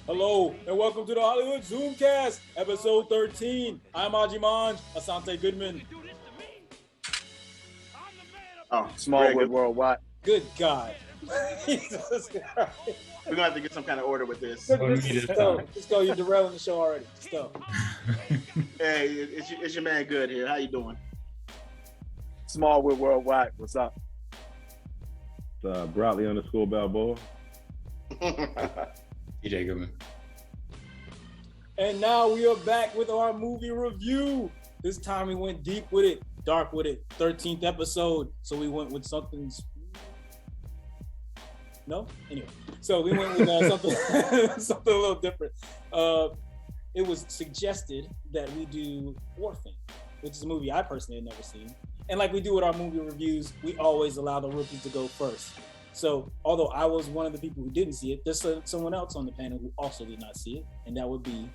Hello and welcome to the HollyHood Zoomcast, episode 13. I'm Aji Manj, Asante Goodman. Oh, Smallwood Worldwide. Good God. Jesus Christ. We're gonna have to get some kind of order with this. Let's go. You're derailing the show already. Let's go. Hey, it's your man Good here. How you doing? Smallwood Worldwide. What's up? Broadly _ Balboa. DJ Goodman. And now we are back with our movie review. This time we went deep with it, dark with it. 13th episode, so we went with something. No, anyway. So we went with something a little different. It was suggested that we do Orphan, which is a movie I personally had never seen. And like we do with our movie reviews, we always allow the rookies to go first. So although I was one of the people who didn't see it, there's someone else on the panel who also did not see it, and that would be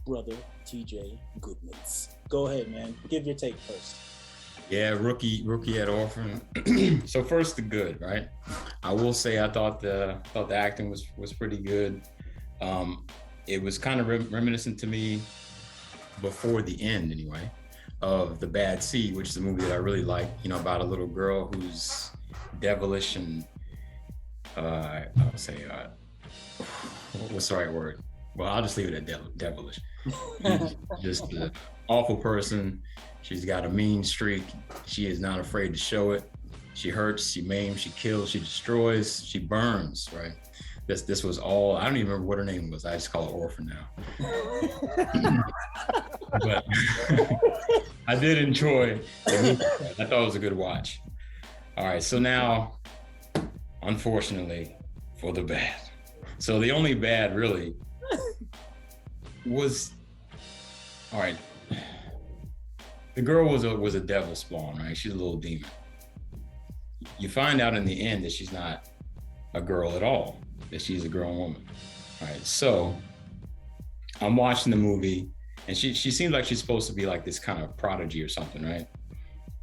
brother TJ Goodmans. Go ahead, man. Give your take first. Yeah, rookie at Orphan. So first, the good, right? I will say I thought the acting was pretty good. It was kind of reminiscent to me before the end, anyway, of The Bad Seed, which is a movie that I really like. You know, about a little girl who's devilish and I would say what's the right word? Well, I'll just leave it at devilish. Just an awful person. She's got a mean streak. She is not afraid to show it. She hurts, she maims, she kills, she destroys, she burns, right? This was all, I don't even remember what her name was. I just call her Orphan now. But I did enjoy the movie. I thought it was a good watch. All right, so now, unfortunately, for the bad. So the only bad really was, all right, the girl was a devil spawn, right? She's a little demon. You find out in the end that she's not a girl at all, that she's a grown woman, right? So I'm watching the movie, and she seems like she's supposed to be like this kind of prodigy or something, right?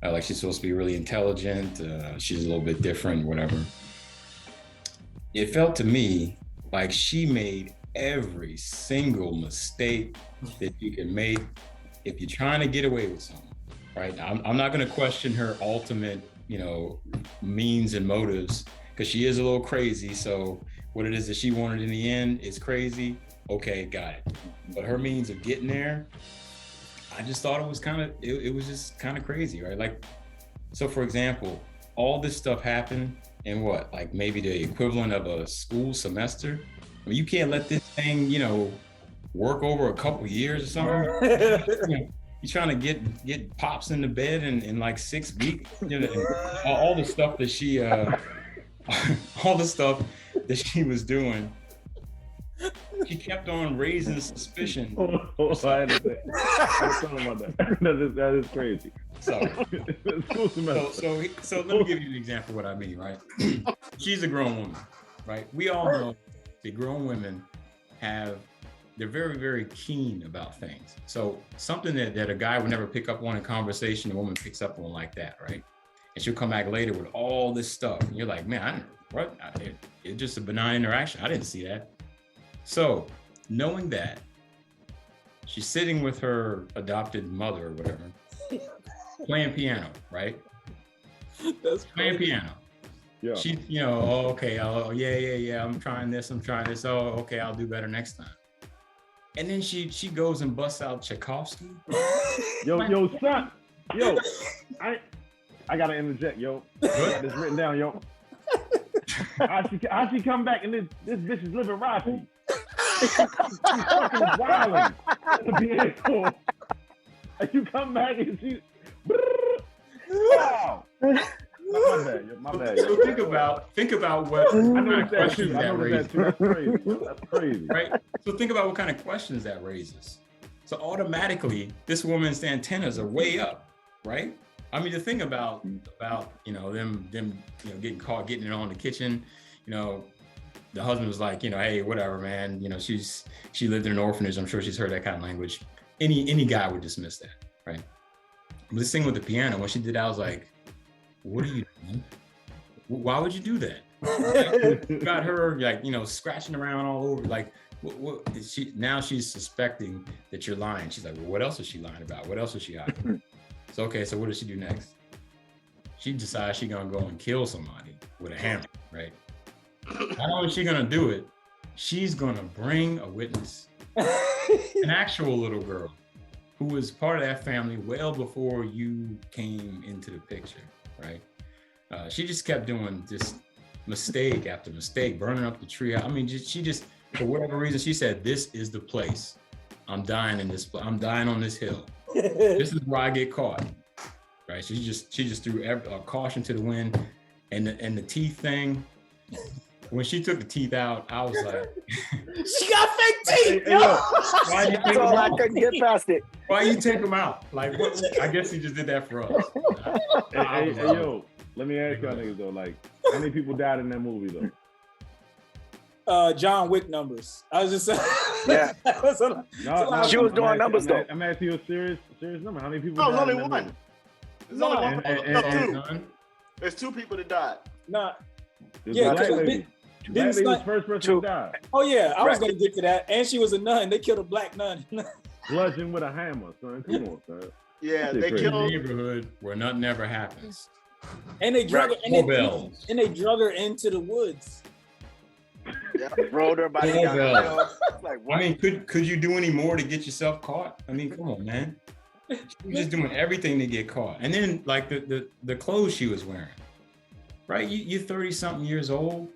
Like she's supposed to be really intelligent. She's a little bit different, whatever. It felt to me like she made every single mistake that you can make if you're trying to get away with something, right? I'm not going to question her ultimate, means and motives, because she is a little crazy. So what it is that she wanted in the end is crazy. Okay, got it. But her means of getting there, I just thought it was just kind of crazy, right? Like, so for example, all this stuff happened in what, like maybe the equivalent of a school semester? I mean, you can't let this thing, work over a couple years or something. You're trying to get Pops in the bed in like 6 weeks, all the stuff that she, all the stuff that she was doing. She kept on raising suspicion. I had to say. That is crazy. So let me give you an example of what I mean, right? She's a grown woman, right? We all know that grown women they're very, very keen about things. So something that a guy would never pick up on in conversation, a woman picks up on like that, right? And she'll come back later with all this stuff. And you're like, man, it's just a benign interaction. I didn't see that. So knowing that, she's sitting with her adopted mother or whatever, playing piano, right? That's playing piano. Yeah. She, okay, yeah, I'm trying this. Oh, okay, I'll do better next time. And then she goes and busts out Tchaikovsky. Yo, son. Yo, I gotta interject, yo. It's written down, yo. How she come back and this bitch is living Rashi. She's fucking wilding. The and you come back and she. Wow. My bad. So think about what kind of questions that raises. That's crazy. Right? So think about what kind of questions that raises. So automatically, this woman's antennas are way up, right? I mean, the thing about them getting caught getting it on in the kitchen, the husband was like, hey, whatever, man. She lived in an orphanage. I'm sure she's heard that kind of language. Any guy would dismiss that, right? But this thing with the piano, when she did, I was like, what are you doing? Why would you do that? Got her like, scratching around all over, like what is she now? She's suspecting that you're lying. She's like, well, what else is she lying about? What else is she hiding? So okay, so what does she do next? She decides she's gonna go and kill somebody with a hammer, right? Not only is she gonna do it, she's gonna bring a witness, an actual little girl who was part of that family well before you came into the picture, right? She just kept doing this mistake after mistake, burning up the tree. I mean, she just, for whatever reason, she said, this is the place. I'm dying in this, I'm dying on this hill. This is where I get caught, right? She just threw caution to the wind, and the teeth thing. When she took the teeth out, I was like, she got fake teeth. Hey, yo. why you take That's them all I out? couldn't get past it. Why you take them out? Like, what? I guess he just did that for us. Hey, yo, let me ask y'all niggas though, like, how many people died in that movie though? John Wick numbers. I was just saying. Yeah. That was a- No, She was doing numbers though. I'm asking you a serious number. How many people No, died there's in only that one. movie? There's only one. and- No, two. There's two people that died. Nah. There's Yeah, a black because lady. didn't Black lady was Snipe- the first person Two. to die. Oh yeah, I was Right. gonna get to that. And she was a nun. They killed a black nun. Bludgeoned with a hammer, son. Come on, son. Yeah, Shit they crazy. In the killed. neighborhood where nothing ever happens. And they drug her. Doorbells. And they drug her into the woods. Yeah. Rolled her by the Doorbell. Like, I what? mean, could you do any more to get yourself caught? I mean, come on, man. She was just doing everything to get caught. And then like the clothes she was wearing, right? You're 30 something years old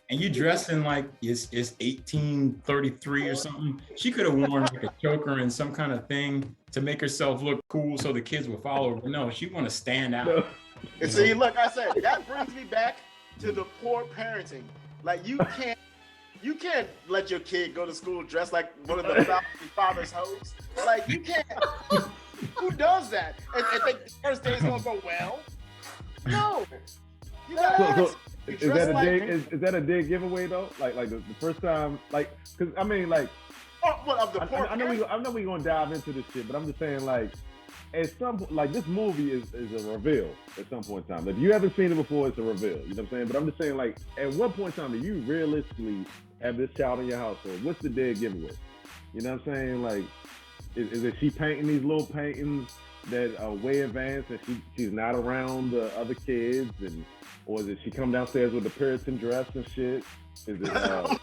and you dressed in like it's 1833 or something. She could have worn like a choker and some kind of thing to make herself look cool so the kids would follow her. But no, she want to stand out. No. And see, look, I said that brings me back to the poor parenting. Like you can't let your kid go to school dressed like one of the father's hoes. Like you can't. Who does that? And think the first day is gonna go well? No. You gotta So is that a dead giveaway though? Like the first time, like, because I mean, like, what of the poor I know we're gonna dive into this shit, but I'm just saying, like, at some point, like, this movie is a reveal at some point in time. If you haven't seen it before, it's a reveal. You know what I'm saying? But I'm just saying, like, at what point in time do you realistically have this child in your household? What's the dead giveaway? You know what I'm saying? Like, is it she painting these little paintings that are way advanced and she's not around the other kids, and or is it she come downstairs with a Puritan dress and shit? Is it?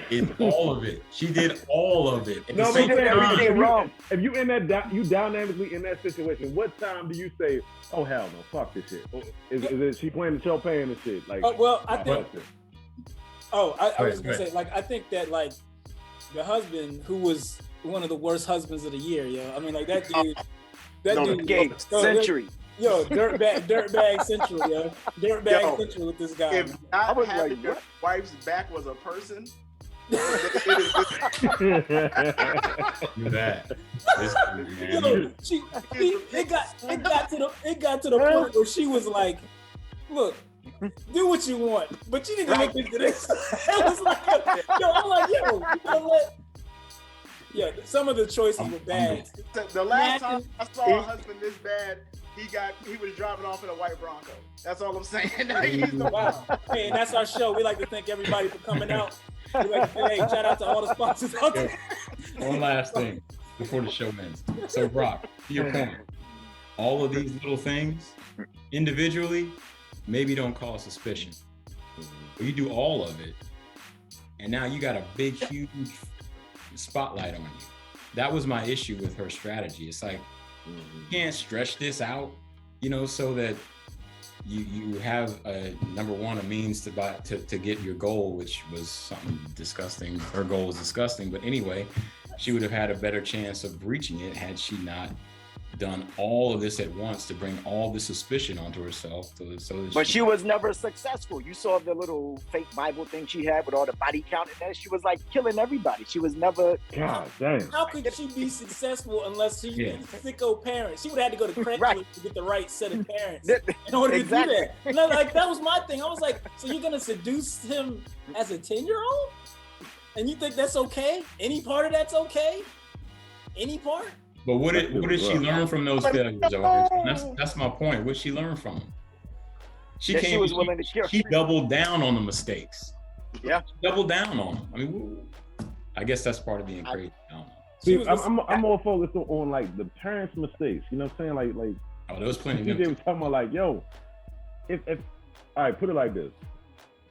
It's all of it. She did all of it. At the No, same but everything wrong. If you in that, you dynamically in that situation, what time do you say, "Oh hell no, fuck this shit"? Or is it she playing the Chopin and shit? Like, Well, I think. fuck this. I was gonna Right. say, like, I think that like the husband who was one of the worst husbands of the year, yo. I mean, like that dude. That No, dude. gay century. Yo, dirtbag central, yo. Dirtbag Yo, central with this guy. If I not was having like, your what? wife's back was a person, Do that. This dude, man. Yo, it got to the point where she was like, "Look, do what you want, but you need to look into this." It was like, yo, I'm like, yo, you know what? Yeah, some of the choices were bad. the last time I saw a husband this bad, he was driving off in a white Bronco. That's all I'm saying. He's the Wow. Hey, and that's our show. We like to thank everybody for coming out. We like to say, hey, shout out to all the sponsors out there. One last thing before the show ends. So, Brock, to your point, all of these little things individually maybe don't cause suspicion. But you do all of it, and now you got a big, huge spotlight on you. That was my issue with her strategy. It's like, you can't stretch this out, so that you have number one, a means to get your goal, which was something disgusting. Her goal was disgusting, but anyway, she would have had a better chance of reaching it had she not done all of this at once to bring all the suspicion onto herself. But she was never successful. You saw the little fake Bible thing she had with all the body count in there. She was like killing everybody. She was never. God damn. How could she be successful unless she had sicko parents? She would have had to go to Craigslist Right. to get the right set of parents That- in order exactly. to do that. No, like that was my thing. I was like, so you're gonna seduce him as a 10-year-old? And you think that's okay? Any part of that's okay? Any part? But what did she learn from those failures? Though? That's my point. What she learned from them? She That came. she was willing to kill. She doubled down on the mistakes. Yeah. She doubled down on them. I mean, I guess that's part of being crazy. I don't know. See, I'm more focused on like the parents' mistakes. You know what I'm saying? Like Oh, there was plenty of DJ them. was talking about like, yo, if all right, put it like this.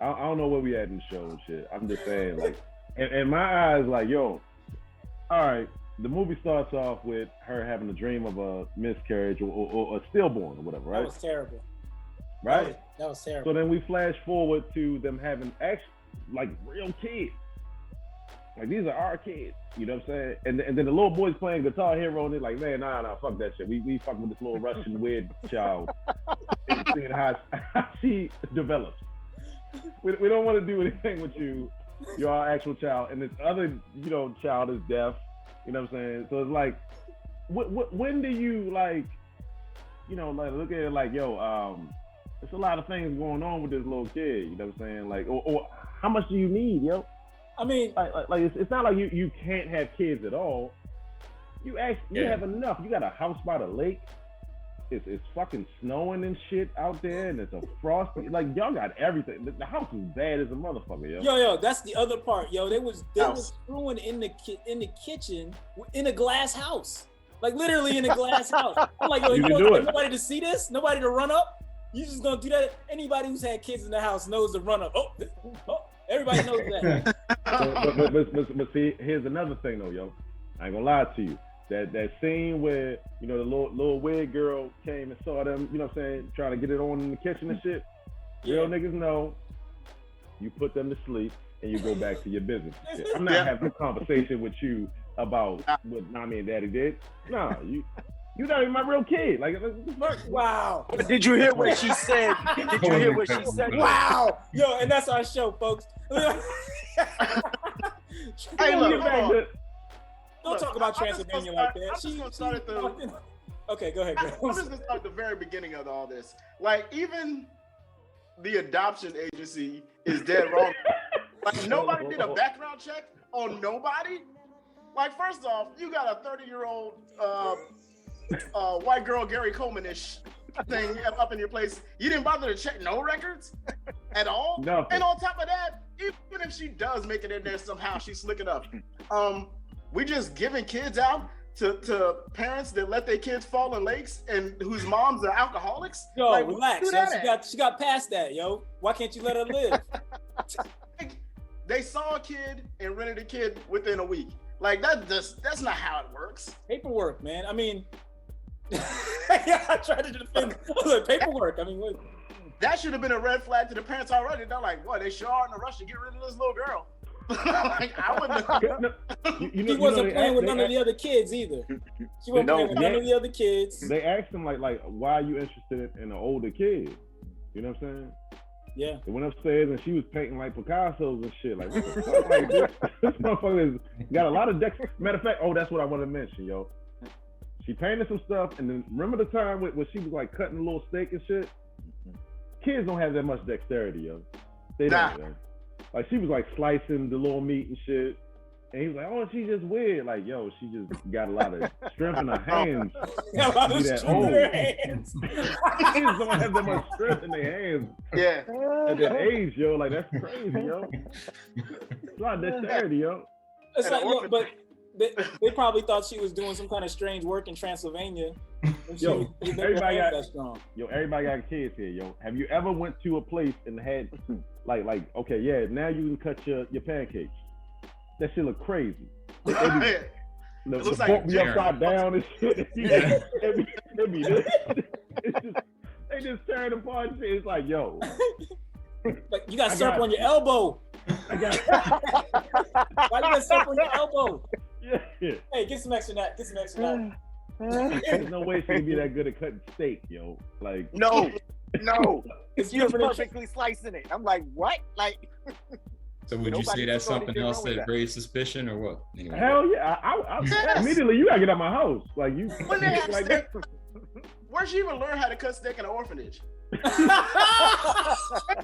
I don't know where we at in the show and shit. I'm just saying, like, in my eyes, like, yo, all right, the movie starts off with her having a dream of a miscarriage or a stillborn or whatever, right? That was terrible. Right? That was terrible. So then we flash forward to them having like real kids. Like, these are our kids, you know what I'm saying? And then the little boy's playing Guitar Hero and they're like, man, nah, fuck that shit. We fucking with this little Russian weird child and seeing how she develops. We don't want to do anything with you. You're our actual child. And this other, child is deaf, you know what I'm saying? So it's like, when do you like look at it like, yo, there's a lot of things going on with this little kid, you know what I'm saying? Like, or how much do you need, yo? I mean, like it's not like you can't have kids at all. You have enough. You got a house by the lake. It's fucking snowing and shit out there, and it's a frosty. Like, y'all got everything. The house is bad as a motherfucker, yo. Yo, that's the other part, yo. They was screwing in the kitchen in a glass house, like literally in a glass house. I'm like, yo, you don't want nobody to see this, nobody to run up. You just gonna do that? Anybody who's had kids in the house knows to run up. Oh. Everybody knows that. But see, here's another thing though, yo. I ain't gonna lie to you. That scene where, the little weird girl came and saw them, you know what I'm saying, trying to get it on in the kitchen and shit. Real niggas know you put them to sleep and you go back to your business. I'm not having a conversation with you about what mommy and daddy did. Nah, you're not even my real kid. Like, wow. Did you hear what she said? Did you hear what she said? Wow. Yo, and that's our show, folks. Hey, look, don't talk about Transylvania like that. I'm just gonna start at the. Okay, go ahead. I'm just gonna start at the very beginning of all this. Like, even the adoption agency is dead wrong. Like, nobody did a background check on nobody. Like, first off, you got a 30-year-old white girl Gary Coleman-ish thing up in your place. You didn't bother to check no records at all. Nothing. And on top of that, even if she does make it in there somehow, she's slick enough. We just giving kids out to parents that let their kids fall in lakes and whose moms are alcoholics. Yo, like, relax. Yo, she got past that, yo. Why can't you let her live? They saw a kid and rented a kid within a week. Like, that's not how it works. Paperwork, man. I mean, I tried to defend. Look, paperwork. I mean, what? That should have been a red flag to the parents already. They're like, "What? They sure are in a rush to get rid of this little girl." Like, I wouldn't. He wasn't playing with none of the other kids either. She wasn't playing with none of the other kids. They asked him like, why are you interested in an older kid? You know what I'm saying? Yeah. They went upstairs and she was painting like Picasso's and shit. Like, what the fuck? Like, this motherfucker got a lot of decks. Matter of fact, that's what I want to mention, yo. She painted some stuff, and then remember the time when she was like cutting a little steak and shit? Kids don't have that much dexterity, yo. They don't, yo. Like, she was like slicing the little meat and shit. And he was like, oh, she's just weird. Like, yo, she just got a lot of strength in her hands. A lot of strength in her hands. Kids don't have that much strength in their hands. Yeah. At that age, yo. Like, that's crazy, yo. It's a lot of dexterity, yo. It's like, yo, but they probably thought she was doing some kind of strange work in Transylvania. Yo, everybody got kids here, yo. Have you ever went to a place and had like, okay, yeah, now you can cut your pancakes. That shit look crazy. The fork be upside down and shit. It be this. They just tear it apart and shit. It's like, yo. Like, you got syrup on your elbow. Why you got syrup on your elbow? Yeah. Hey, get some extra that. Get some extra that. There's no way she can be that good at cutting steak, yo. Like, no. She was perfectly slicing it. I'm like, what? Like. So would you say that's something else that raised suspicion or what? Anyway. Hell yeah! I immediately you gotta get out my house. Like, you. When they have like where'd she even learn how to cut steak in an orphanage?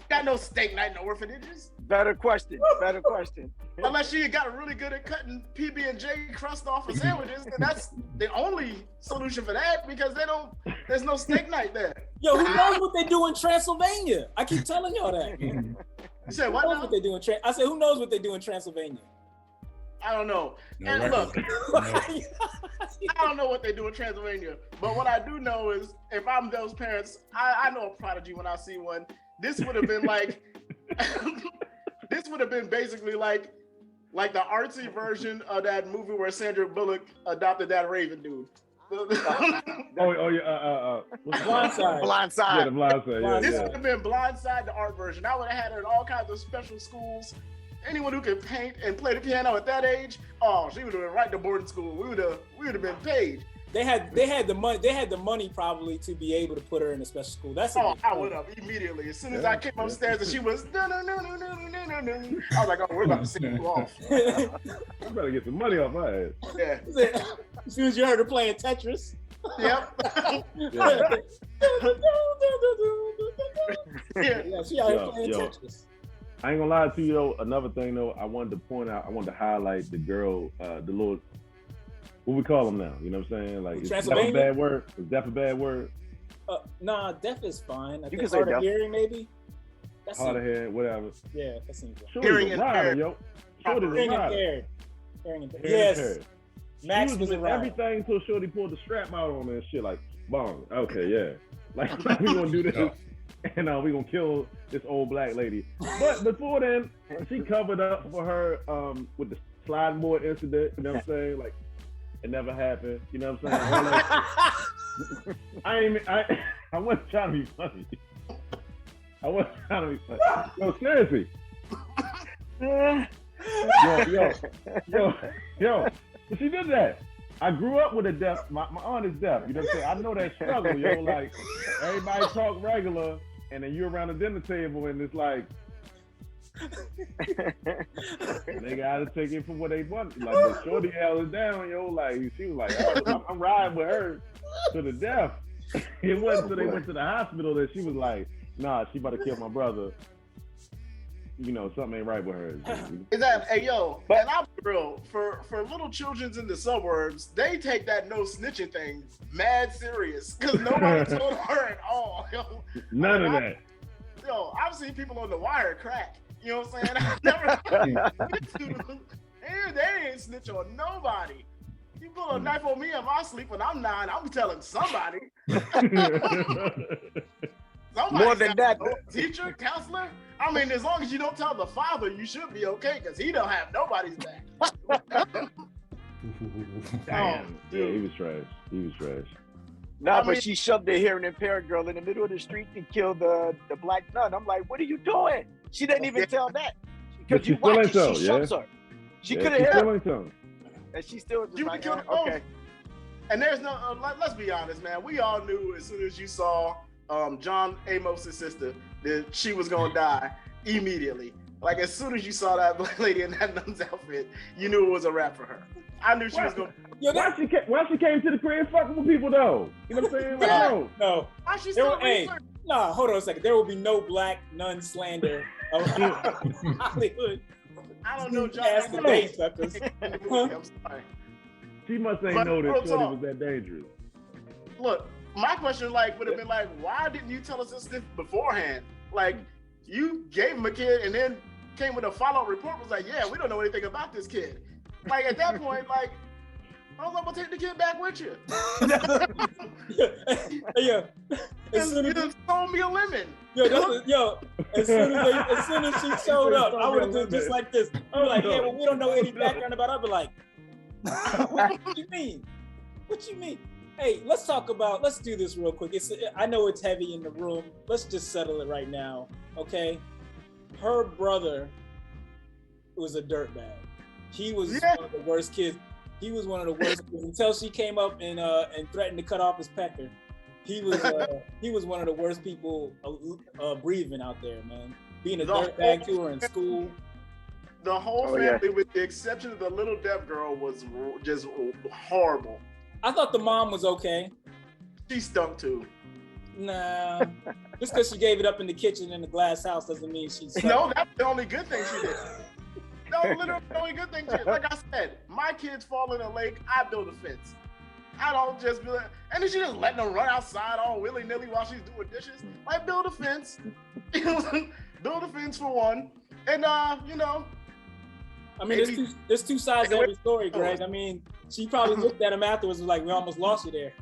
Got no steak night in orphanages. Better question. Unless she got really good at cutting PB&J crust off of sandwiches, then that's the only solution for that, because there's no steak night there. Yo, who knows what they do in Transylvania? I keep telling y'all that. You said what? Who knows what they do in I said, who knows what they do in Transylvania? I don't know. No And record. look, I don't know what they do in Transylvania, but what I do know is if I'm those parents, I know a prodigy when I see one. This would have been like, this would have been basically like the artsy version of that movie where Sandra Bullock adopted that Raven dude. Blindside. Blindside. Yeah, the Blindside. Yeah, This yeah. would have been Blindside, the art version. I would have had her in all kinds of special schools. Anyone who could paint and play the piano at that age, oh, she would have been right to boarding school. We would have been paid. They had the money. They had the money probably to be able to put her in a special school. That's I would have immediately. As soon as I came upstairs and she was no. I was like, oh, we're about to sing you off. I better get some money off my ass. Yeah. As soon as you heard her playing Tetris. Yep. Yeah. Yeah, she out here playing Yo. Tetris. I ain't gonna lie to you though. Another thing though, I wanted to point out. I wanted to highlight the girl, the little. What we call them now? You know what I'm saying? Like, is deaf a bad word? Is deaf a bad word? Nah, deaf is fine. I You think can say hard of deaf. hearing, maybe. That's Hard of hearing, whatever. yeah, that seems right. Shorty's a rider, impaired. yo. Shorty's a Hearing rider. impaired. Hearing impaired. Hearing Yes, impaired. Max She was doing around. everything until Shorty pulled the strap out on her and shit. Like, bong. Okay, yeah. Like we gonna do this, and we gonna kill this old black lady. But before then, she covered up for her with the sliding board incident. You know what I'm saying? Like, it never happened. You know what I'm saying? I wasn't trying to be funny. I wasn't trying to be funny. No, seriously. Yo. But she did that. I grew up with a deaf. My aunt is deaf. You know what I'm saying? I know that struggle, yo. Like, everybody talk regular, and then you're around the dinner table, and it's like, they gotta take it for what they want. Like, the shorty held it down, yo. Like, she was like, oh, I'm riding with her to the death. It wasn't until they went to the hospital that she was like, nah, she about to kill my brother. You know, something ain't right with her. Is that, hey, yo, and I'm real, for little children's in the suburbs, they take that no snitching thing mad serious, because nobody told her at all. Yo. None of that. Yo, I've seen people on the wire crack. You know what I'm saying? I've never. They ain't snitch on nobody. You pull a knife on me in my sleep when I'm 9, I'm telling somebody. More than that. Teacher, counselor. I mean, as long as you don't tell the father, you should be okay because he don't have nobody's back. Damn. Yeah, he was trash. Nah, I but mean- she shoved the hearing impaired girl in the middle of the street and killed the black nun. I'm like, what are you doing? She didn't even tell that. But Because she you still watch ain't it, tell, she yeah? shoves her. She Yeah, could have she hit still her. ain't telling. And she still was just You like, can kill them both. okay. And there's no, let's be honest, man. We all knew as soon as you saw John Amos's sister that she was gonna die immediately. Like as soon as you saw that black lady in that nun's outfit, you knew it was a wrap for her. I knew she was gonna. Yo, Why she came to the crib fucking with people though? You know what I'm saying? Like, no. no. Why she There still were, hey, research? nah, hold on a second. There will be no black nun slander of Hollywood. I don't know, John. Past the day, suckers. I'm sorry. She must ain't But know real that Shorty talk. was that dangerous. Look, my question would have been like, why didn't you tell us this beforehand? Like, you gave him a kid and then came with a follow-up report was like, yeah, we don't know anything about this kid. Like at that point, like, I was like, well, take the kid back with you. Yeah. As soon You as, just sold me a lemon. as soon as she showed up, I would have done just like this. I was like, yeah, well, we don't know any background about her. I'd be like, what you mean? What you mean? Hey, let's do this real quick. I know it's heavy in the room. Let's just settle it right now, okay? Her brother was a dirtbag. He was one of the worst kids. He was one of the worst kids until she came up and threatened to cut off his pecker. He was one of the worst people breathing out there, man. Being a dirtbag to her in school. The whole family, with the exception of the little deaf girl, was just horrible. I thought the mom was okay. She stunk too. Nah, just because she gave it up in the kitchen in the glass house doesn't mean she's. No, that's the only good thing she did. No, literally the only good thing she did. Like I said, my kids fall in a lake, I build a fence. I don't just be like, and then she just letting them run outside all willy-nilly while she's doing dishes. Like, build a fence. Build a fence for one. And, I mean, there's two sides to every story, Greg. I mean, she probably looked at him afterwards and was like, we almost lost you there.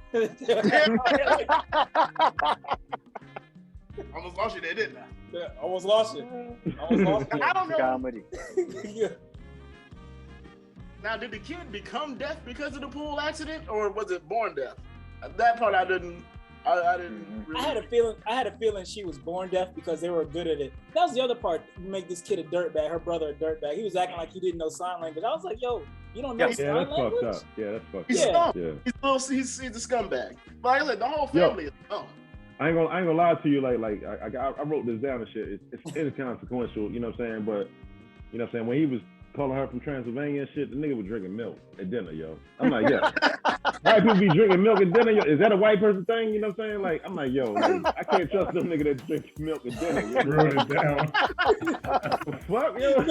Almost lost you there, didn't I? Yeah, almost lost you. Almost lost you. I don't know. Comedy. Yeah. Now, did the kid become deaf because of the pool accident, or was it born deaf? That part I didn't. I didn't. Really... I had a feeling she was born deaf because they were good at it. That was the other part. Make this kid a dirtbag. Her brother a dirtbag. He was acting like he didn't know sign language. I was like, yo, you don't know sign language? Yeah, that's fucked up. Yeah, that's fucked He's up. dumb. He's a scumbag. But like I said, the whole family is dumb. I ain't gonna lie to you. I wrote this down and shit. It's inconsequential. You know what I'm saying? But you know what I'm saying? When he was calling her from Transylvania and shit, the nigga was drinking milk at dinner, yo. I'm like, yeah. White people be drinking milk at dinner, yo. Is that a white person thing? You know what I'm saying? Like, I'm like, yo, like, I can't trust them nigga that drink milk at dinner. Yo. Wrote it down. Fuck, yo.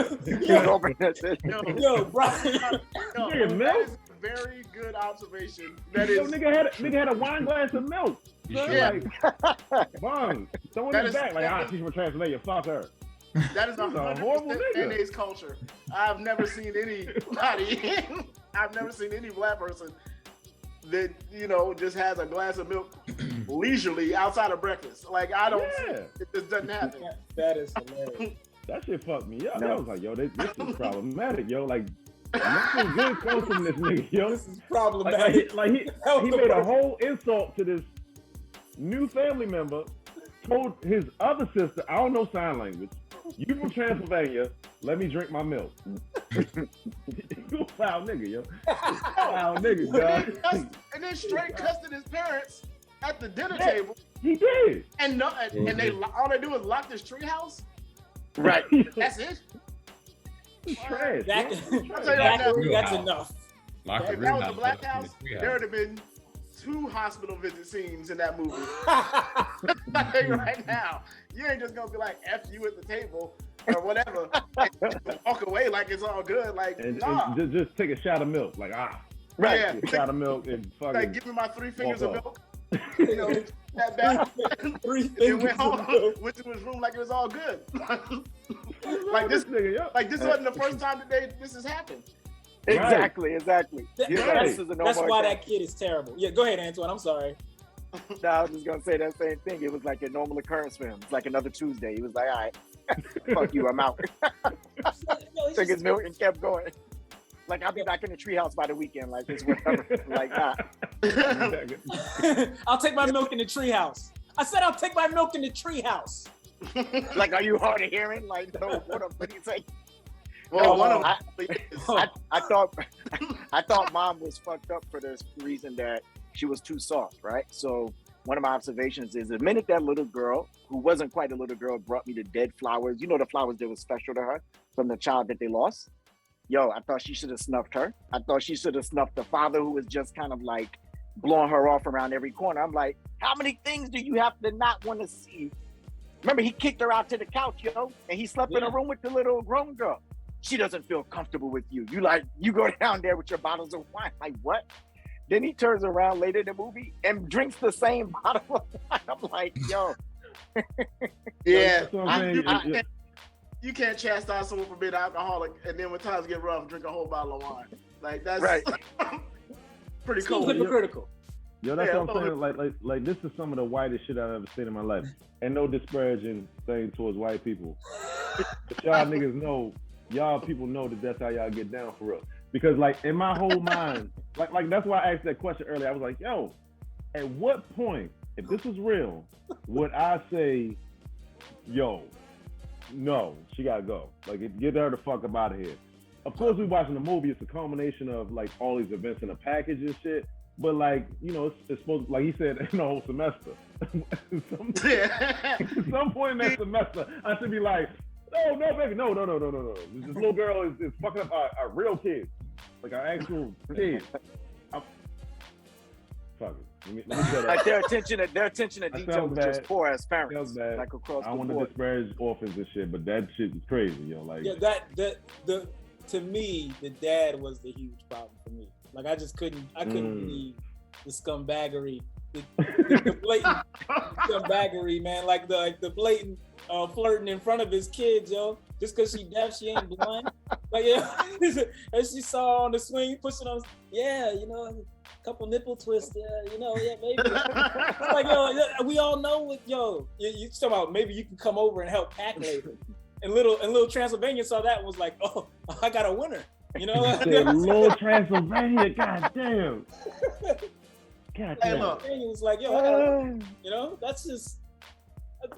Yo, Brian. Drinking milk? That is a very good observation. That is. Yo, nigga had a wine glass of milk. Yeah. Like, bong, throwing it back. Like, she's from Transylvania. Fuck her. That is 100% mayonnaise culture. I've never seen anybody. I've never seen any black person that just has a glass of milk leisurely outside of breakfast. Like I don't. See it just doesn't happen. That is hilarious. That shit fucked me up. I was like, yo, this is problematic, yo. Like nothing good comes from this nigga, yo. This is problematic. Like he made a whole insult to this new family member. Told his other sister, I don't know sign language. You from Transylvania, let me drink my milk. You a foul nigga, yo. Foul nigga, dog. And then straight cussing his parents at the dinner table. He did. And they all they do is lock this treehouse. Right. That's it. Trash. That's enough. If that was the Black House, there would have been 2 hospital visit scenes in that movie. I tell you right now, you ain't just gonna be like F you at the table or whatever, and walk away like it's all good. Like, nah. And just take a shot of milk, like right? Yeah. A shot of milk and fucking. Like, give me my 3 fingers of milk. That bad. 3 fingers went home, went to his room like it was all good. Like this nigga, like this wasn't the first time that this has happened. Exactly. That's why that kid is terrible. Yeah, go ahead, Antwon. I'm sorry. No, I was just gonna say that same thing. It was like a normal occurrence for him. It's like another Tuesday. He was like, all right, fuck you, I'm out. Took his milk and kept going. Like, I'll be back in the treehouse by the weekend. Like, it's whatever. Like, I'll take my milk in the treehouse. I said I'll take my milk in the treehouse. Like, are you hard of hearing? Like, no, what do you say? Well, I thought mom was fucked up for this reason that she was too soft, right? So one of my observations is the minute that little girl, who wasn't quite a little girl, brought me the dead flowers, the flowers that was special to her from the child that they lost. Yo, I thought she should have snuffed her. I thought she should have snuffed the father who was just kind of like blowing her off around every corner. I'm like, how many things do you have to not want to see? Remember, he kicked her out to the couch, yo, and he slept in a room with the little grown girl. She doesn't feel comfortable with you. You go down there with your bottles of wine. Like, what? Then he turns around later in the movie and drinks the same bottle of wine. I'm like, yo. Yeah. You can't chastise someone for being an alcoholic and then when times get rough, drink a whole bottle of wine. Like, that's right. Pretty cool. Hypocritical. Yo, that's what I'm saying. Like this is some of the whitest shit I've ever seen in my life. And no disparaging thing towards white people. But y'all niggas know, y'all people know that that's how y'all get down for real. Because like in my whole mind, like that's why I asked that question earlier. I was like, yo, at what point, if this was real, would I say, yo, no, she gotta go. Like, get her the fuck up out of here. Of course, we watching the movie. It's a culmination of like all these events in a package and shit. But like, it's supposed to, like he said, in the whole semester. At some point in that semester, I should be like, no, baby, no. This little girl is fucking up our real kids, like our actual kids. Fuck it. Let me shut up. Like their attention to detail was just poor as parents. Like across I the want to board. disparage orphans and shit, but that shit is crazy, Like, yeah, to me, the dad was the huge problem for me. Like, I couldn't believe the scumbaggery the blatant scumbaggery, man. Like the blatant flirting in front of his kids, yo. Just because she deaf, she ain't blind. Like, yeah, and she saw on the swing, pushing on, yeah, you know, a couple nipple twists, you know, yeah, maybe. Like, yo, we all know what, yo, you talking about maybe you can come over and help pack later. And little Transylvania saw that and was like, oh, I got a winner. You know, Little Transylvania, goddamn. God damn. damn. It was like, yo, I got a winner. You know, that's just.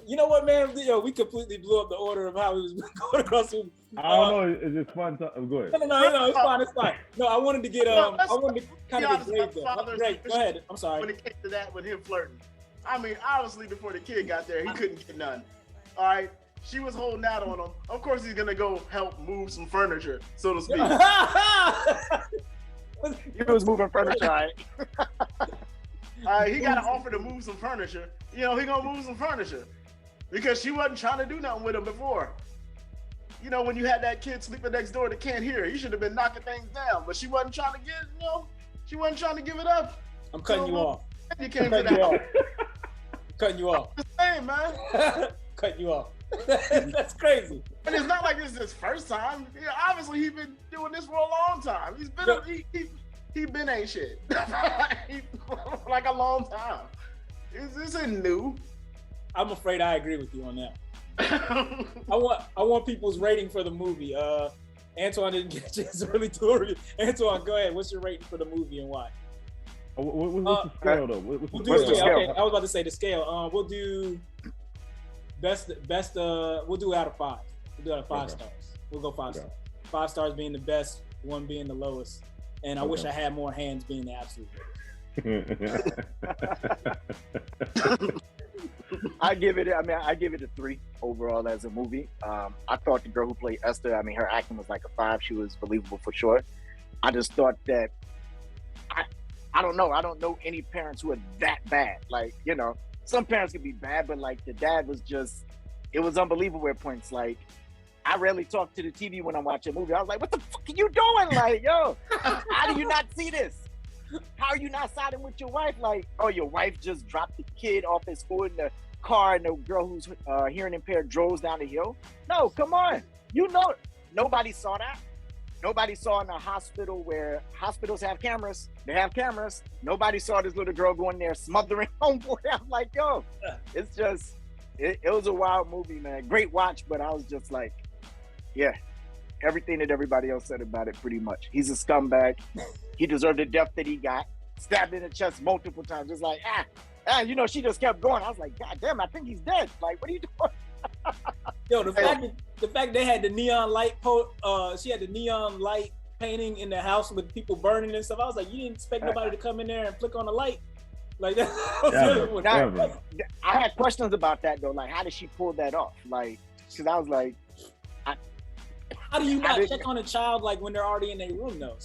You know what, man? Yo, we completely blew up the order of how we was going across. I don't know. It's just fun. Go ahead. No, it's fine. No, I wanted to get I wanted to kind of get Greg there. Greg, go ahead. I'm sorry. When it came to that with him flirting, I mean, obviously before the kid got there, he couldn't get none. All right, she was holding out on him. Of course, he's gonna go help move some furniture, so to speak. He was moving furniture. All right. He got an offer to move some furniture. You know, he gonna move some furniture because she wasn't trying to do nothing with him before. You know, when you had that kid sleeping next door that can't hear, you should have been knocking things down. But she wasn't trying to she wasn't trying to give it up. I'm cutting you off. You came to the house. Cutting you off. The same, man. Cutting you off. That's crazy. And it's not like this is his first time. Yeah, obviously he's been doing this for a long time. He's been he been ain't shit like a long time. This isn't new. I'm afraid I agree with you on that. I want people's rating for the movie. Antwon didn't get a chance to really do a review. Antwon, go ahead. What's your rating for the movie and why? What's the scale though? What's the scale? Okay, I was about to say the scale. We'll do best. We'll do it out of 5. We'll do it out of 5 stars. We'll go 5 stars. 5 stars being the best, 1 being the lowest, and I wish I had more hands being the absolute. I give it a 3 overall as a movie. I thought the girl who played Esther, I mean, her acting was like a 5. She was believable for sure. I just thought that I don't know. I don't know any parents who are that bad. Like, you know, some parents could be bad, but like the dad was just, it was unbelievable at points. Like, I rarely talk to the TV when I'm watching a movie. I was like, what the fuck are you doing? Like, yo, how do you not see this? How are you not siding with your wife? Like, oh, your wife just dropped the kid off at school in the car and the girl who's hearing impaired drove down the hill? No, come on. You know, nobody saw that. Nobody saw in a hospital where hospitals have cameras. They have cameras. Nobody saw this little girl going there smothering homeboy. I'm like, yo, it's just, it was a wild movie, man. Great watch, but I was just like, yeah, everything that everybody else said about it pretty much. He's a scumbag. He deserved the death that he got. Stabbed in the chest multiple times. Just like, you know, she just kept going. I was like, God damn, I think he's dead. Like, what are you doing? Yo, the fact they had the neon light she had the neon light painting in the house with people burning and stuff. I was like, you didn't expect nobody to come in there and flick on the light like that. I had questions about that though. Like, how did she pull that off? Like, because I was like, how do you not check on a child like when they're already in their room though?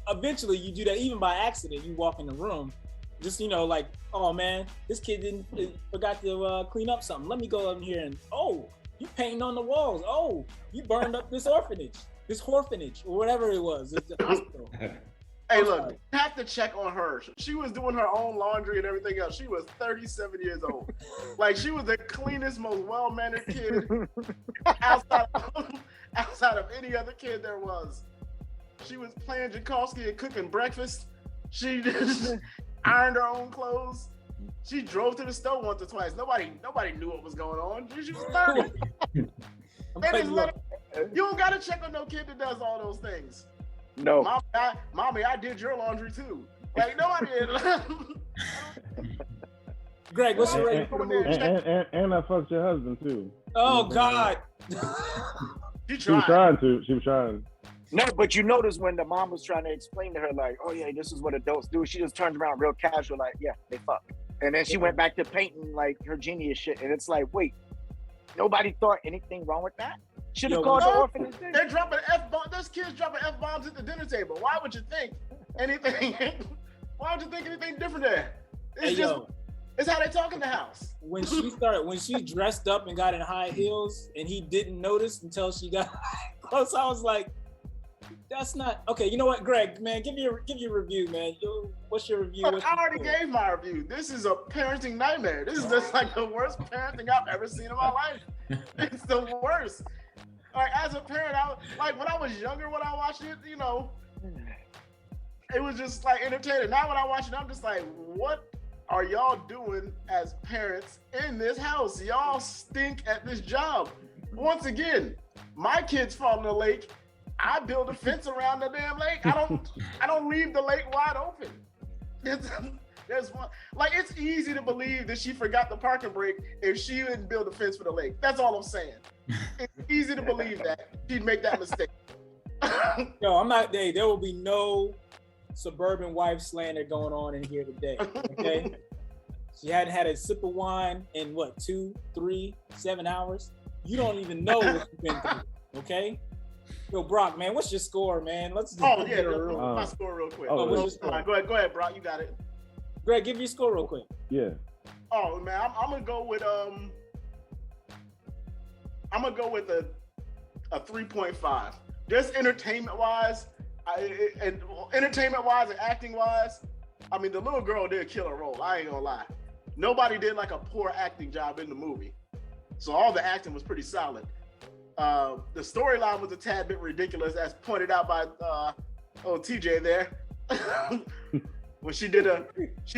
Eventually you do that even by accident. You walk in the room, just, you know, like, oh man, this kid forgot to clean up something. Let me go in here and, oh, you painting on the walls. Oh, you burned up this orphanage, or whatever it was. It's the hospital. Hey, look, you have to check on her. She was doing her own laundry and everything else. She was 37 years old. Like, she was the cleanest, most well-mannered kid outside of any other kid there was. She was playing Tchaikovsky and cooking breakfast. She just ironed her own clothes. She drove to the store once or twice. Nobody knew what was going on. She was 30. You don't gotta check on no kid that does all those things. No. Mommy, I did your laundry too. Like, no, I didn't. Greg, what's your rating for the movie? And I fucked your husband too. Oh God. She was trying. No, but you notice when the mom was trying to explain to her, like, oh yeah, this is what adults do, she just turned around real casual, like, yeah, they fuck. And then she went back to painting like her genius shit. And it's like, wait, nobody thought anything wrong with that? Should have called the orphanage. They're dropping F-bombs. There's kids dropping F-bombs at the dinner table. Why would you think anything? Why would you think anything different there? It's how they talk in the house. When she dressed up and got in high heels and he didn't notice until she got close, I was like, That's not okay. You know what, Greg? Man, give your review, man. What's your review? Look, I already gave my review. This is a parenting nightmare. This is just like the worst parenting I've ever seen in my life. It's the worst. Like as a parent, when I was younger when I watched it, you know, it was just like entertaining. Now when I watch it, I'm just like, what are y'all doing as parents in this house? Y'all stink at this job. Once again, my kids fall in the lake. I build a fence around the damn lake. I don't leave the lake wide open. There's one, like, it's easy to believe that she forgot the parking brake if she didn't build a fence for the lake. That's all I'm saying. It's easy to believe that she'd make that mistake. Yo, I'm not. There will be no suburban wife slander going on in here today. Okay. She hadn't had a sip of wine in what, 2, 3, 7 hours. You don't even know what you've been through. Okay. Yo, Brock, man, what's your score, man? Let's just my score real quick. What's your score? Go ahead, Brock, you got it. Greg, give your score real quick. Yeah. Oh man, I'm gonna go with a 3.5. Just entertainment wise, and acting wise, I mean the little girl did kill her role. I ain't gonna lie. Nobody did like a poor acting job in the movie, so all the acting was pretty solid. The storyline was a tad bit ridiculous, as pointed out by TJ there. When she's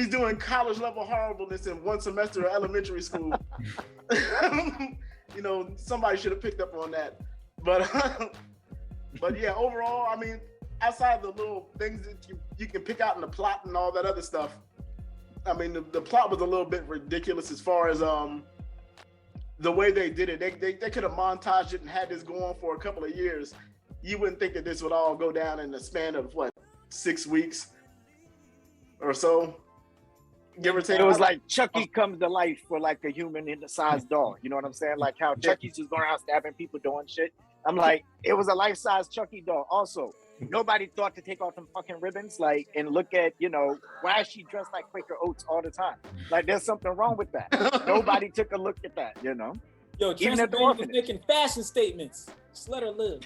doing college level horribleness in one semester of elementary school. You know, somebody should have picked up on that. But yeah, overall, I mean, outside of the little things that you can pick out in the plot and all that other stuff, I mean, the plot was a little bit ridiculous as far as the way they did it. They could have montaged it and had this go on for a couple of years. You wouldn't think that this would all go down in the span of 6 weeks or so, give or take. It was like Chucky comes to life for like a human in the size doll. You know what I'm saying? Like how Chucky's just going around stabbing people doing shit. I'm like, it was a life-size Chucky doll. Also, nobody thought to take off them fucking ribbons, like, and look at, you know, why is she dressed like Quaker Oats all the time? Like, there's something wrong with that. Nobody took a look at that, you know? Yo, Even at the Transylvania was orphanage. making fashion statements. Just let her live.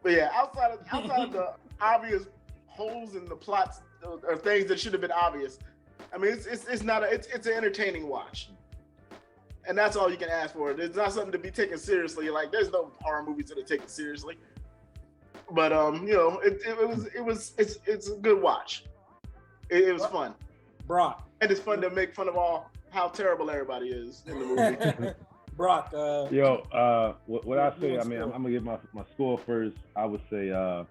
But yeah, outside of the obvious holes in the plots or things that should have been obvious, I mean, it's an entertaining watch, and that's all you can ask for. It's not something to be taken seriously. Like, there's no horror movies that are taken seriously, but you know, it's a good watch. It was fun. Brock. And it's fun to make fun of how terrible everybody is in the movie. Brock. What I say, I mean, I'm gonna give my score first. I would say I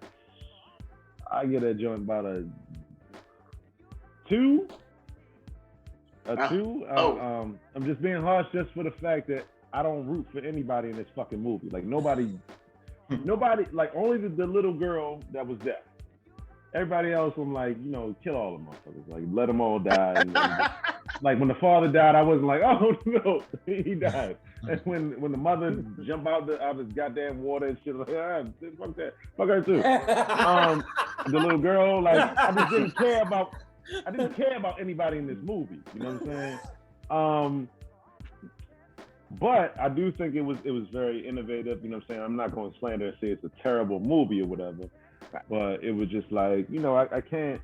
get a joint about a 2. A 2. I'm just being harsh just for the fact that I don't root for anybody in this fucking movie. Like nobody, like only the little girl that was deaf. Everybody else, I'm like, you know, kill all the motherfuckers. Like, let them all die. And like, when the father died, I wasn't like, oh, no, he died. And when the mother jumped out of his goddamn water and shit, like, fuck that. Fuck her, too. The little girl, like, I just didn't care about anybody in this movie. You know what I'm saying? But I do think it was very innovative. You know what I'm saying? I'm not going to slander and say it's a terrible movie or whatever. But it was just like, you know, I can't.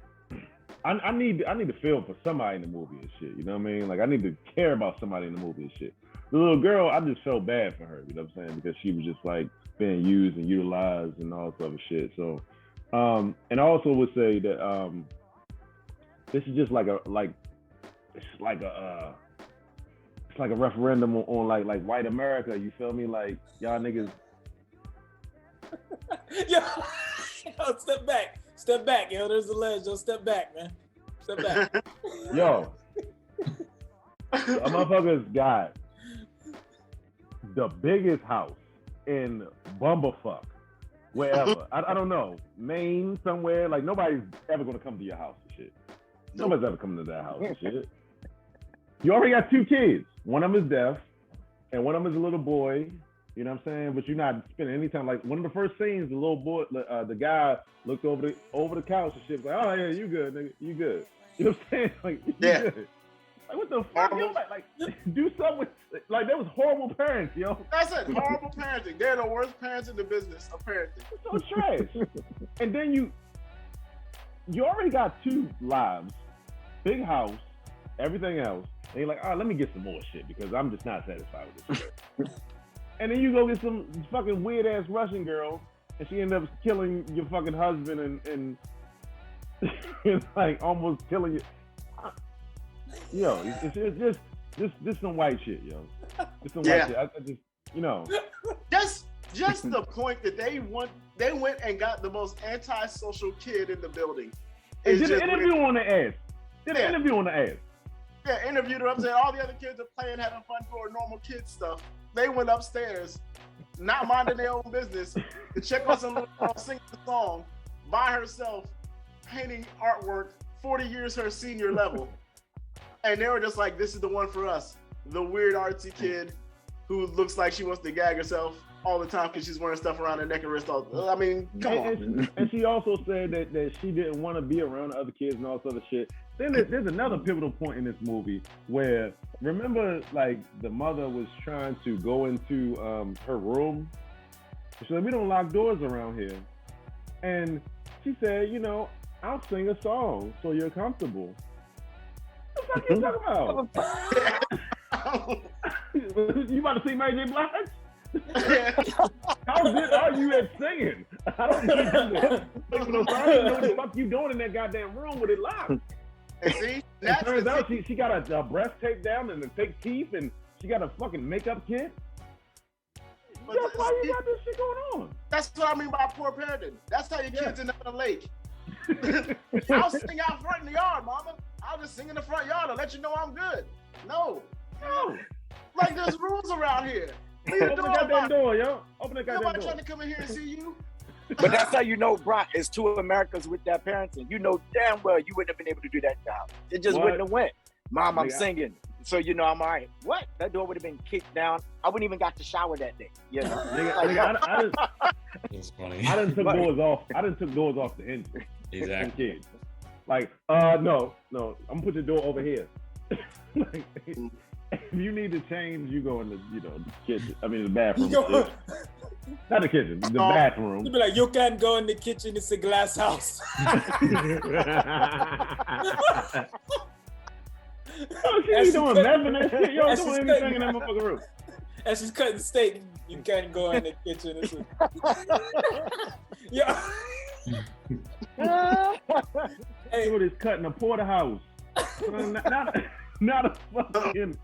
I need to feel for somebody in the movie and shit. You know what I mean? Like I need to care about somebody in the movie and shit. The little girl, I just felt bad for her. You know what I'm saying? Because she was just like being used and utilized and all this other shit. So, and I also would say that this is just like a referendum on like white America. You feel me? Like y'all niggas. Yo, step back, yo. There's the ledge. Yo, step back, man. Step back. Yo, a motherfucker's got the biggest house in Bumblefuck, wherever. I don't know, Maine somewhere. Like nobody's ever gonna come to your house and shit. Nobody's ever coming to that house and shit. You already got 2 kids. One of them is deaf, and one of them is a little boy. You know what I'm saying? But you're not spending any time. Like one of the first scenes, the little boy, the guy looked over the couch and shit. Like, oh yeah, you good, nigga, you good. You know what I'm saying? Like, you good. Like, what the fuck? Yo? Like, do something with, like, that was horrible parents, yo. That's it, horrible parenting. They're the worst parents in the business of parenting. It's so trash. And then you already got 2 lives, big house, everything else. And you're like, let me get some more shit because I'm just not satisfied with this shit. And then you go get some fucking weird ass Russian girl, and she ends up killing your fucking husband and like almost killing you. Yo, it's just some white shit, yo. It's some white shit. I just, you know. Just the point that they went and got the most antisocial kid in the building. And did an interview on the ass. Interview on the ass. Yeah, interviewed her upstairs. All the other kids are playing, having fun, doing normal kid stuff. They went upstairs, not minding their own business, to check on some little girl singing the song by herself, painting artwork 40 years her senior level. And they were just like, this is the one for us. The weird artsy kid who looks like she wants to gag herself all the time because she's wearing stuff around her neck and wrist. I mean, come on. And she also said that she didn't want to be around other kids and all this other shit. Then there's another pivotal point in this movie where, remember, like, the mother was trying to go into her room. She said, we don't lock doors around here. And she said, you know, I'll sing a song so you're comfortable. What the fuck are you talking about? You about to see Mary J. Blige? How good are you at singing? I don't know what the fuck you doing in that goddamn room with it locked. And see, it turns out she got a breast tape down and a fake teeth, and she got a fucking makeup kit. That's why you got this shit going on. That's what I mean by poor parenting. That's how your kids end up in the lake. I'll sing out front in the yard, mama. I'll just sing in the front yard to let you know I'm good. No. Like, there's rules around here. Open the goddamn door, yo. Open the goddamn door. Nobody trying to come in here and see you. But that's how you know, Brock, it's 2 Americas with that parenting. You know damn well you wouldn't have been able to do that job. It just wouldn't have went. Mom, I'm singing. So, you know, I'm all right. What? That door would have been kicked down. I wouldn't even got to shower that day. You know? It's funny. I done took doors off. I done took doors off the hinges. Exactly. Kids. Like, no. I'm gonna put your door over here. Like, if you need to change, you go in the, you know, the kitchen. I mean, the bathroom. Not the kitchen, the bathroom. You'd be like, you can't go in the kitchen. It's a glass house. Oh, she doing nothing and shit. Yo, doing anything in that motherfucking room. As she's cutting steak, you can't go in the kitchen. Hey, what is cutting a porterhouse? Not a fucking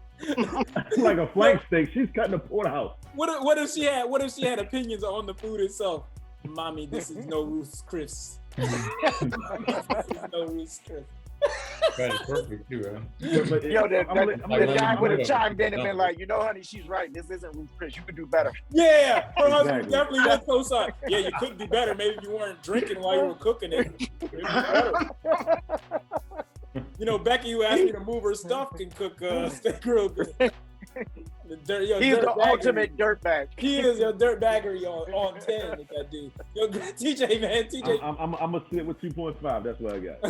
like a flank steak. She's cutting a porterhouse. What if she had opinions on the food itself? Mommy, this is no Ruth's Chris. This is no Ruth's Chris. That's perfect too, right? But yo, the guy would have chimed in and been like, you know, honey, she's right. This isn't Ruth Chris. You could do better. Yeah, her husband definitely went co-sign. Yeah, you could do better. Maybe if you weren't drinking while you were cooking it. It'd be better. You know, Becky, who asked me to move her stuff, can cook steak real good. He's the ultimate dirtbag. He is your dirtbagger on 10 with that dude. Yo, TJ, man, TJ. I'm gonna sit with 2.5. That's what I got.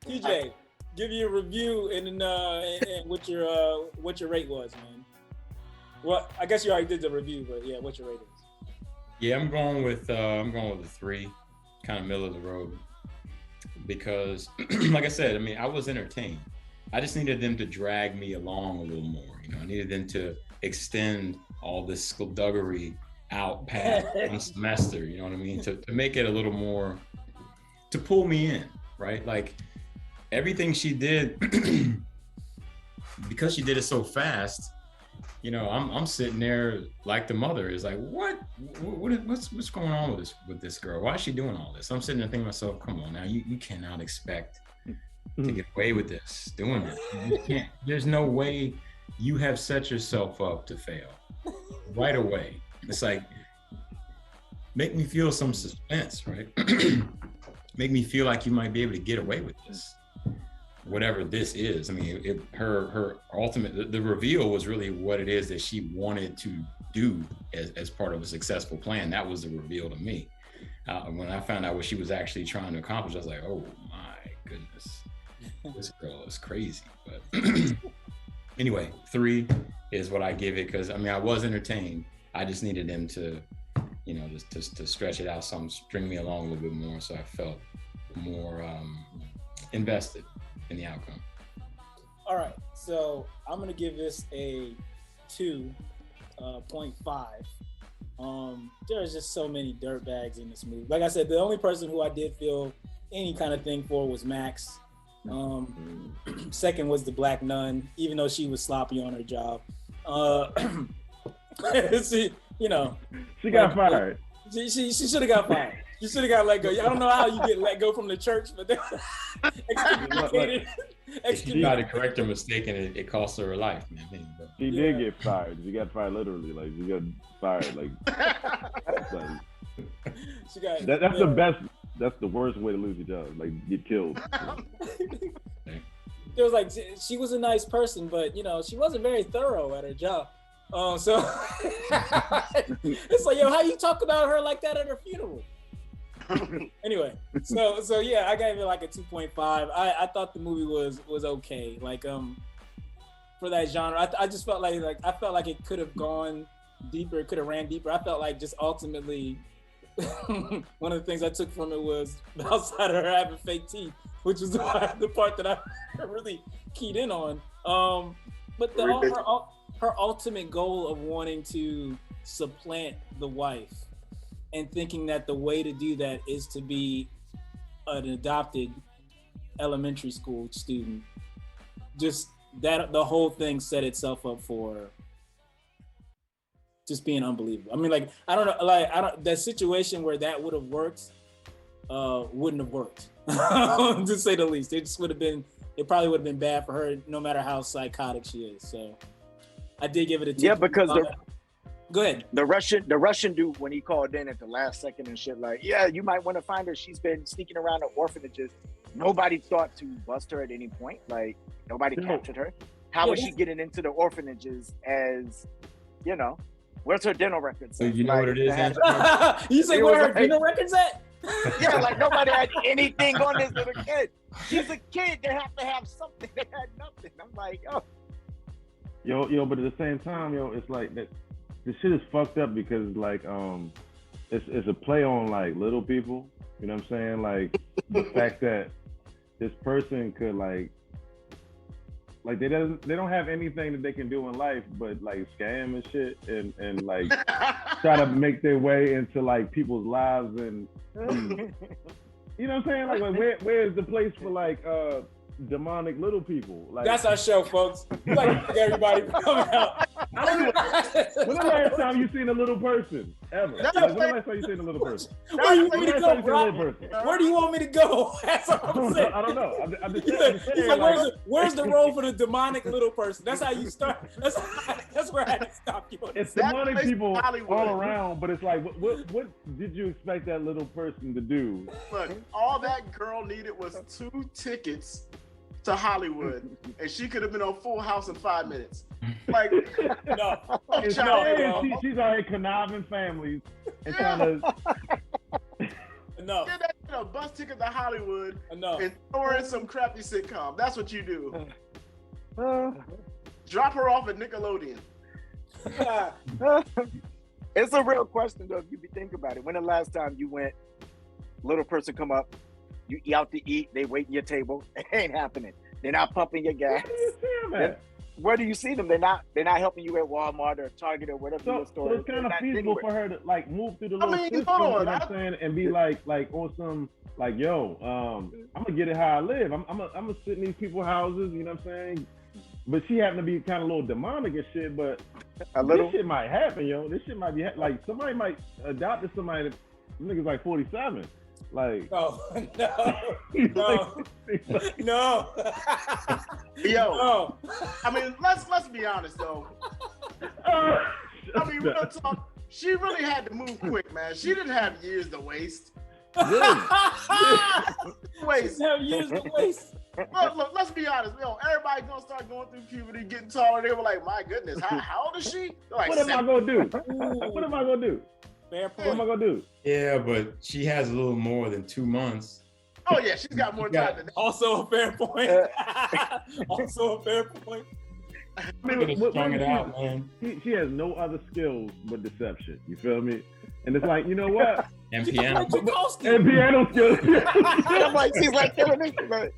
TJ, give you a review and what your rate was, man. Well, I guess you already did the review, but yeah, what your rate is? Yeah, I'm going with a 3, kind of middle of the road, because, like I said, I mean, I was entertained. I just needed them to drag me along a little more. You know, I needed them to extend all this skullduggery out past one semester. You know what I mean? To make it a little more, to pull me in, right? Like everything she did, because she did it so fast. You know, I'm sitting there like the mother is like, what's going on with this girl? Why is she doing all this? I'm sitting there thinking to myself, come on now, you cannot expect to get away with this, doing this. You can't. There's no way you have set yourself up to fail right away. It's like, make me feel some suspense, right? Make me feel like you might be able to get away with this, whatever this is. I mean, her ultimate, the reveal was really what it is that she wanted to do as part of a successful plan. That was the reveal to me. When I found out what she was actually trying to accomplish, I was like, oh my goodness. this girl is crazy. But anyway, 3 is what I give it because I mean I was entertained. I just needed him to, you know, just to stretch it out some, string me along a little bit more, so I felt more invested in the outcome. All right, so I'm gonna give this a 2.5. There's just so many dirtbags in this movie. Like I said, the only person who I did feel any kind of thing for was Max. Second was the black nun, even though she was sloppy on her job. She, you know, She got fired. She should have got fired. She should have got let go. I don't know how you get let go from the church, but they excommunicated. She tried to correct her mistake and it cost her life, man. She did get fired. She got fired literally. Like she got fired. Like, that's the best. That's the worst way to lose your job. Like get killed. It was like she was a nice person, but you know she wasn't very thorough at her job. So it's like, yo, how you talk about her like that at her funeral? Anyway, so yeah, I gave it like a 2.5. I thought the movie was okay. Like for that genre, I just felt like I felt like it could have gone deeper. It could have ran deeper. I felt like just ultimately one of the things I took from it was outside of her having fake teeth, which was the part that I really keyed in on. But her ultimate goal of wanting to supplant the wife and thinking that the way to do that is to be an adopted elementary school student, just that the whole thing set itself up for just being unbelievable. I mean, like, I don't know, like, that situation where that would have worked wouldn't have worked, to say the least. It probably would have been bad for her, no matter how psychotic she is. So I did give it a 2. Yeah, because go ahead. The Russian dude, when he called in at the last second and shit, like, yeah, you might want to find her. She's been sneaking around the orphanages. Nobody thought to bust her at any point. Like, nobody captured her. How was she getting into the orphanages as, you know, where's her dental records? So you know what it is? You say where her dental records at? Yeah, like nobody had anything on this little kid. She's a kid. They have to have something. They had nothing. I'm like, Yo, but at the same time, it's like that. This shit is fucked up because like it's a play on like little people. You know what I'm saying? Like the fact that this person could like they don't have anything that they can do in life but like scam and shit and like try to make their way into like people's lives and you know what I'm saying? Like where is the place for like demonic little people? Like that's our show, folks. We like to everybody coming out. When the last time you seen a little person ever? When the last time you seen a little person? Where do you want me to go, bro? Where do you want me to go? That's what I'm saying. I don't know. I'm just saying, like, where's the role for the demonic little person? That's how you start. That's where I had to stop you. It's demonic people all around, but it's like, what did you expect that little person to do? Look, all that girl needed was 2 tickets to Hollywood, and she could have been on Full House in 5 minutes. Like, no. She's out here conniving families and trying to. Enough. Get that a bus ticket to Hollywood and throw her in some crappy sitcom. That's what you do. Drop her off at Nickelodeon. It's a real question though, if you think about it. When the last time you went, little person come up, you out to eat, they wait in your table. It ain't happening. They're not pumping your gas. Where do you see them? They're not helping you at Walmart or Target or whatever your store is. So it's kind of feasible for her to like move through the little system, you know what I'm saying, and be like on some like, yo, I'm gonna get it how I live. I'm gonna sit in these people's houses, you know what I'm saying? But she happened to be kind of a little demonic and shit, but this shit might happen, yo. This shit might be like somebody might adopt somebody that nigga's like 47. Like no. Yo, no. I mean, let's be honest though. I mean, we don't talk. She really had to move quick, man. She didn't have years to waste. Really? Waste. Have years to waste. Look, let's be honest. Yo, everybody gonna start going through puberty, getting taller. They were like, my goodness, how old is she? Like, what am I gonna do? What am I gonna do? Fair point. What am I gonna do? Yeah, but she has a little more than 2 months Oh yeah, she's got more time than that. Also a fair point. Also a fair point. I Could mean, have strung it out, man. she has no other skills but deception. You feel me? And it's like, you know what? And She piano. got Tchaikovsky. And piano skills. I'm like, she's like killing me. Like,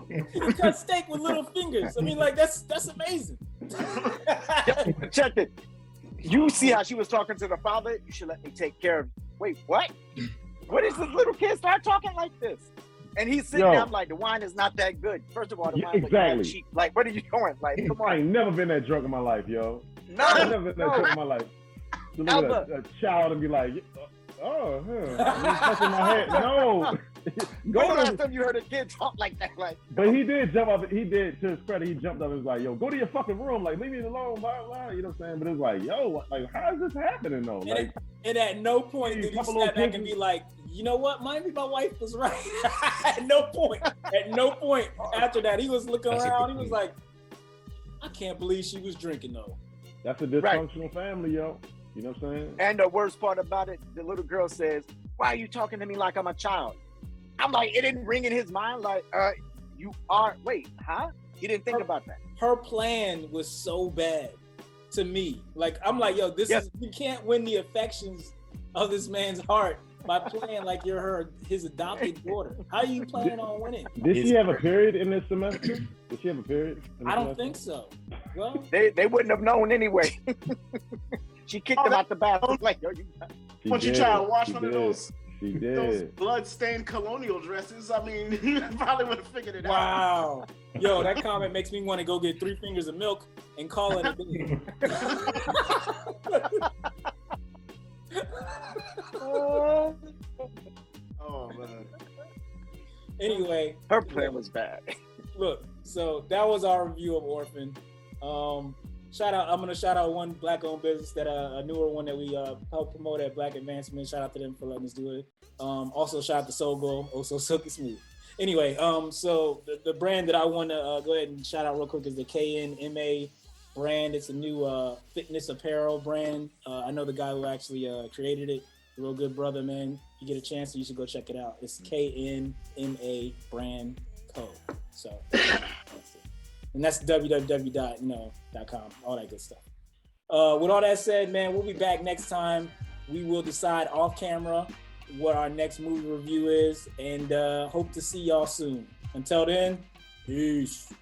You cut steak with little fingers. I mean, like that's amazing. check it. You see how she was talking to the father? You should let me take care of you. Wait, what? What is this little kid start talking like this? And he's sitting Yo. there, I'm like, the wine is not that good. First of all, the Yeah, wine was mad exactly. cheap. Like, what are you doing? Like, come I on. ain't never been that drunk in my life, yo. No, I've never been that no. drunk in my life. To look at a child and be like, oh, huh. He's touching my head. No. When Go the last to, time you heard a kid talk like that? Like, but he did jump up. He did, to his credit, he jumped up and was like, yo, go to your fucking room. Like, leave me alone, blah, blah. You know what I'm saying? But it was like, yo, like, how is this happening, though? Like, And at no point Hey, did he couple snap little back kids- and be like, you know what? Maybe my wife was right. At no point. At no point after that, he was looking That's a around. good He was like, I can't believe she was drinking though. that's a dysfunctional family, yo. You know what I'm saying? and the worst part about it, the little girl says, why are you talking to me like I'm a child? I'm like, it didn't ring in his mind. Like, you are, wait, huh? He didn't think about that. Her plan was so bad to me. Like, I'm like, yo, this Yes. is, you can't win the affections of this man's heart by playing like you're his adopted daughter. How are you planning on winning? Did It's she have a crazy. period in this semester? Did she have a period? in this I don't semester? think so. Well, They wouldn't have known anyway. She kicked him out the bathroom. Like, yo, you She Once you did. try to wash She one of did. those She those did. blood-stained colonial dresses, I mean, you probably would have figured it out. wow. Yo, that comment makes me want to go get 3 fingers of milk and call it a day. Oh man. Anyway, her plan was bad. look, so that was our review of Orphan. Shout out, I'm gonna shout out one black-owned business that a newer one that we helped promote at Black Advancement. Shout out to them for letting us do it. Also shout out to Soul Glow, also Silky Smooth. Anyway, so the brand that I want to go ahead and shout out real quick is the KNMA brand. It's a new fitness apparel brand. I know the guy who actually created it. Real good brother, man. If you get a chance, you should go check it out. It's KNMA brand co. So that's it. And that's www.com, all that good stuff. With all that said, man, we'll be back next time. We will decide off camera what our next movie review is, and hope to see y'all soon. Until then, peace.